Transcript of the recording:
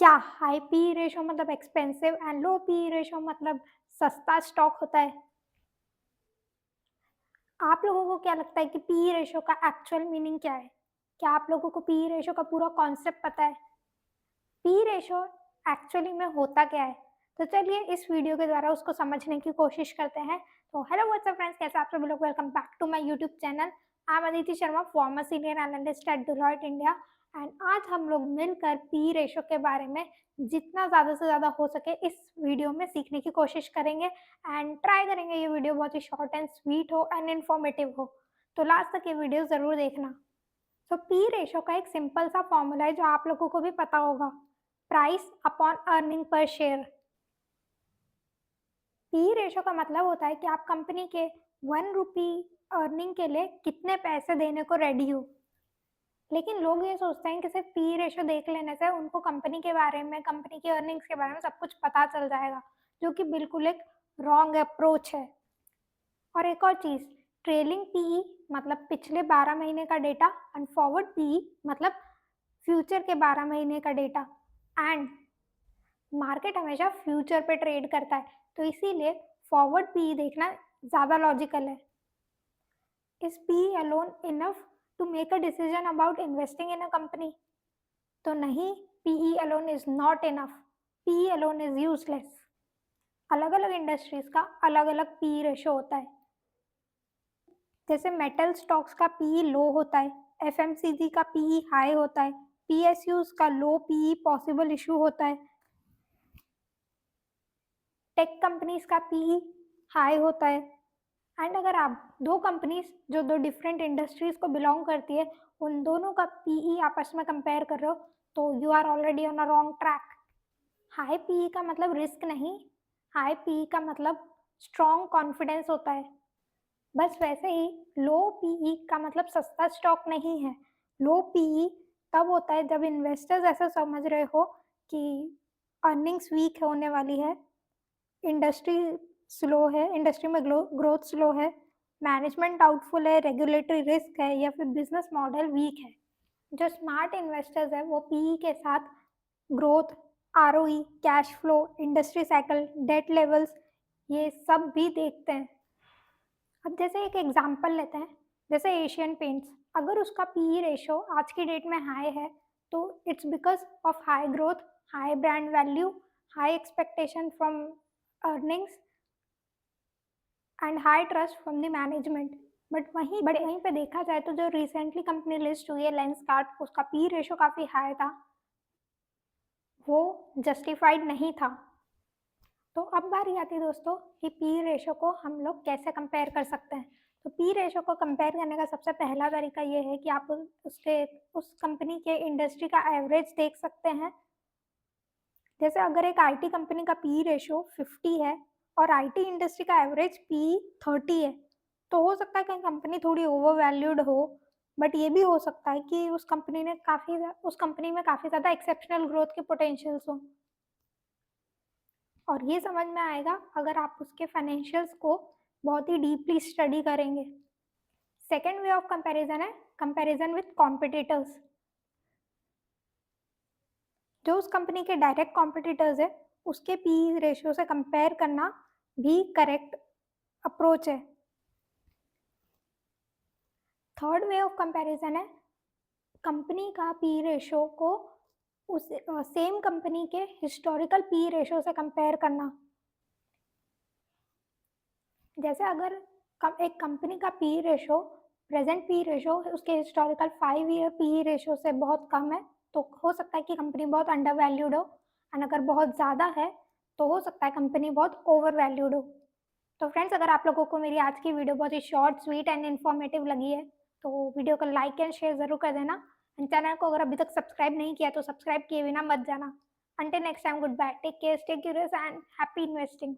क्या high P ratio मतलब expensive and low P ratio मतलब सस्ता स्टॉक होता है? आप लोगों को क्या लगता है कि पी रेशो का एक्चुअल मीनिंग क्या है? क्या आप लोगों को पी रेशो का पूरा कॉन्सेप्ट पता है? पी रेशो एक्चुअली में होता क्या है? तो चलिए इस वीडियो के द्वारा उसको समझने की कोशिश करते हैं। तो हेलो व्हाट्सअप फ्रेंड्स, कैसे आप सभी लोग? Welcome back to my YouTube channel. I am Aditi Sharma, former senior analyst at Deloitte India. And आज हम लोग मिलकर पी रेशो के बारे में जितना ज़्यादा से ज़्यादा हो सके इस वीडियो में सीखने की कोशिश करेंगे एंड ट्राई करेंगे ये वीडियो बहुत ही शॉर्ट एंड स्वीट हो एंड इन्फॉर्मेटिव हो। तो लास्ट तक ये वीडियो ज़रूर देखना। तो पी रेशो का एक सिंपल सा फॉर्मूला है जो आप लोगों को भी पता होगा, price upon earning per share. P ratio का मतलब होता है कि आप कंपनी के 1 रुपी अर्निंग के लिए कितने पैसे देने को रेडी हो। लेकिन लोग ये सोचते हैं कि सिर्फ पी रेशो देख लेने से उनको कंपनी के बारे में, कंपनी की अर्निंग्स के बारे में सब कुछ पता चल जाएगा, जो कि बिल्कुल एक रॉन्ग अप्रोच है। और एक और चीज़, ट्रेलिंग पीई मतलब पिछले 12 महीने का डेटा एंड फॉरवर्ड पीई मतलब फ्यूचर के 12 महीने का डेटा। एंड मार्केट हमेशा फ्यूचर पे ट्रेड करता है, तो इसीलिए फॉरवर्ड पीई देखना ज़्यादा लॉजिकल है। Is PE alone enough to make a decision about investing in a company? तो नहीं, PE alone is not enough. PE alone is useless. अलग अलग इंडस्ट्रीज का अलग अलग पी रेशो होता है। जैसे मेटल स्टॉक्स का पीई लो होता है, एफएमसीजी का पीई हाई होता है, पीएसयूज का लो पीई पॉसिबल इशू होता है, टेक कंपनीज का पीई हाई होता है। एंड अगर आप दो कंपनीज जो दो डिफरेंट इंडस्ट्रीज को बिलोंग करती है उन दोनों का पीई आपस में कंपेयर कर रहे हो तो you are already on a wrong track. High PE का मतलब रिस्क नहीं, हाई पीई का मतलब स्ट्रॉन्ग कॉन्फिडेंस होता है। बस वैसे ही लो पीई का मतलब सस्ता स्टॉक नहीं है। लो पीई तब होता है जब इन्वेस्टर्स ऐसा समझ रहे हो कि अर्निंग्स वीक होने वाली है, इंडस्ट्री स्लो है, इंडस्ट्री में ग्रोथ स्लो है, मैनेजमेंट डाउटफुल है, रेगुलेटरी रिस्क है या फिर बिजनेस मॉडल वीक है। जो स्मार्ट इन्वेस्टर्स है वो पीई के साथ growth, ROE, cash flow, industry cycle, debt levels ये सब भी देखते हैं। अब जैसे एक एग्जांपल लेते हैं, जैसे एशियन पेंट्स, अगर उसका पीई रेशो आज की डेट में हाई है तो it's because of high growth, high brand value, high expectation from earnings and high trust from the management. But वहीं पे देखा जाए तो जो रिसेंटली कंपनी लिस्ट हुई है लेंसकार्ट, उसका पी रेशो काफ़ी हाई था, वो जस्टिफाइड नहीं था। तो अब बारी आती है दोस्तों कि पी रेशो को हम लोग कैसे कंपेयर कर सकते हैं। तो पी रेशो को कंपेयर करने का सबसे पहला तरीका ये है कि आप उस कंपनी के इंडस्ट्री का एवरेज देख सकते हैं। जैसे अगर एक आईटी कंपनी का पी रेशो 50 है और आईटी इंडस्ट्री का एवरेज पी 30 है, तो हो सकता है कि कंपनी थोड़ी ओवर वैल्यूड हो, बट ये भी हो सकता है कि उस कंपनी में काफ़ी ज़्यादा एक्सेप्शनल ग्रोथ के पोटेंशियल्स हों। और ये समझ में आएगा अगर आप उसके फाइनेंशियल्स को बहुत ही डीपली स्टडी करेंगे। सेकेंड वे ऑफ कंपैरिजन है कंपैरिजन विथ कॉम्पिटिटर्स। जो उस कंपनी के डायरेक्ट कॉम्पिटिटर्स है उसके पी रेशियो से कंपेयर करना भी करेक्ट अप्रोच है। थर्ड वे ऑफ कंपैरिजन है कंपनी का पी रेशियो को उस सेम कंपनी के हिस्टोरिकल पी रेशियो से कंपेयर करना। जैसे अगर एक कंपनी का P ratio, present P ratio उसके हिस्टोरिकल 5 ईयर पी रेशो से बहुत कम है तो हो सकता है कि कंपनी बहुत अंडर वैल्यूड हो, एंड अगर बहुत ज़्यादा है तो हो सकता है कंपनी बहुत ओवर वैल्यूड हो। तो फ्रेंड्स, अगर आप लोगों को मेरी आज की वीडियो बहुत ही शॉर्ट, स्वीट एंड इन्फॉर्मेटिव लगी है तो वीडियो को लाइक एंड शेयर ज़रूर कर देना, एंड चैनल को अगर अभी तक सब्सक्राइब नहीं किया तो सब्सक्राइब किए बिना मत जाना। Until next time, goodbye, take care, stay curious and happy investing.